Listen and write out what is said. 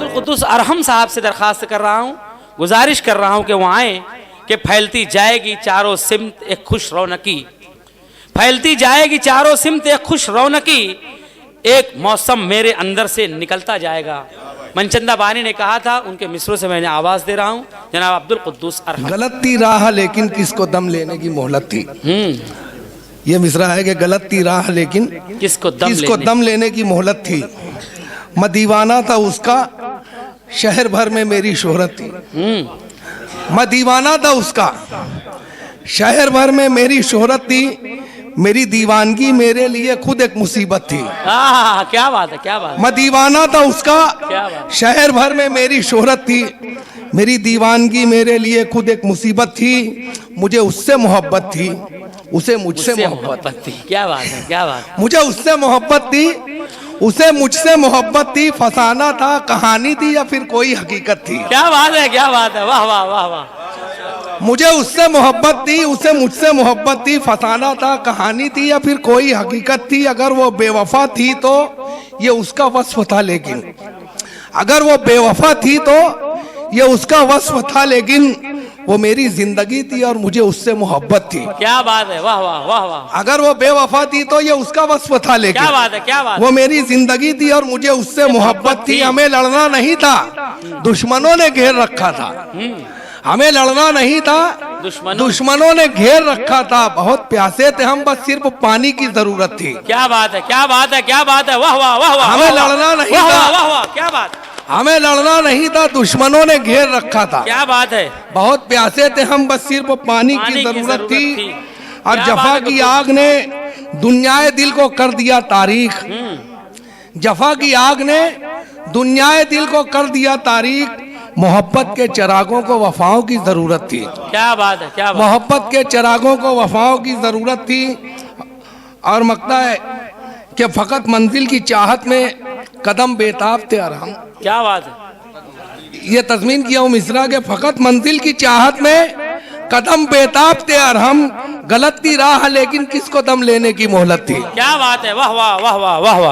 अब्दुल कुद्दूस अरहम साहब से दरखास्त कर रहा हूँ, गुजारिश कर रहा हूँ कि वो आए कि फैलती जाएगी चारों सिमत एक खुश रौनकी, फैलती जाएगी चारों सिमत एक खुश रौनकी, एक मौसम मेरे अंदर से निकलता जाएगा। मनचंदा बानी ने कहा था, उनके मिसरों से मैंने आवाज़ दे रहा हूँ, जनाब अब्दुल कुद्दूस अरहम। गलत थी राह लेकिन किसको दम लेने की मोहलत थी। ये मिसरा है कि गलत थी राह लेकिन किसको दम लेने की मोहलत थी। मैं दीवाना था उसका, शहर भर में मेरी शोहरत थी। मैं दीवाना था उसका, शहर भर में मेरी शोहरत थी। मेरी दीवानगी मेरे लिए खुद एक मुसीबत थी। क्या बात है, क्या बात है। मैं दीवाना था उसका, क्या बात। शहर भर में मेरी शोहरत थी। मेरी दीवानगी मेरे लिए खुद एक मुसीबत थी। मुझे उससे मोहब्बत थी, उसे मुझसे मोहब्बत थी। क्या बात है, क्या बात है। मुझे उससे मोहब्बत थी, उसे मुझसे मोहब्बत थी। फसाना था, कहानी थी या फिर कोई हकीकत थी। क्या बात है, क्या बात है। वाह वाह वाह वाह। मुझे उससे मोहब्बत थी, उसे मुझसे मोहब्बत थी। फसाना था, कहानी थी या फिर कोई हकीकत थी। अगर वो बेवफा थी तो ये उसका वस्फ था, लेकिन अगर वो बेवफा थी तो ये उसका वस्फ था, लेकिन वो मेरी जिंदगी थी और मुझे उससे मोहब्बत थी। क्या बात है, वाह वाह वाह वाह। अगर वो बेवफा थी तो ये उसका वस्फ था, लेकिन क्या बात है, क्या बात। वो मेरी जिंदगी थी और मुझे उससे मोहब्बत थी। हमें लड़ना नहीं था, दुश्मनों ने घेर रखा था। हमें लड़ना नहीं था, दुश्मनों ने घेर रखा था। बहुत प्यासे थे हम, बस सिर्फ पानी की जरूरत थी। क्या बात है, क्या बात है, क्या बात है। वाह वाह वाह वाह। हमें लड़ना नहीं था, वाह वाह, क्या बात। हमें लड़ना नहीं था, दुश्मनों ने घेर रखा था। क्या बात है। बहुत प्यासे थे हम, बस सिर्फ पानी की जरूरत थी। और जफा की आग ने दुनियाए दिल को कर दिया तारीख। जफा की आग ने दुनियाए दिल को कर दिया तारीख। मोहब्बत के चिरागों को वफाओं की जरूरत थी। क्या बात है, क्या बात। मोहब्बत के चिरागों को वफाओं की जरूरत थी। और मकता है कि फकत मंजिल की चाहत में कदम बेताब थे अरहम। क्या बात है। ये तज़मीन किया हूँ मिसरा के, फकत मंजिल की चाहत में कदम बेताब थे अरहम। गलत थी राह लेकिन किसको दम लेने की मोहलत थी। क्या बात है, वाह वाह वाह वाह वाह वाह।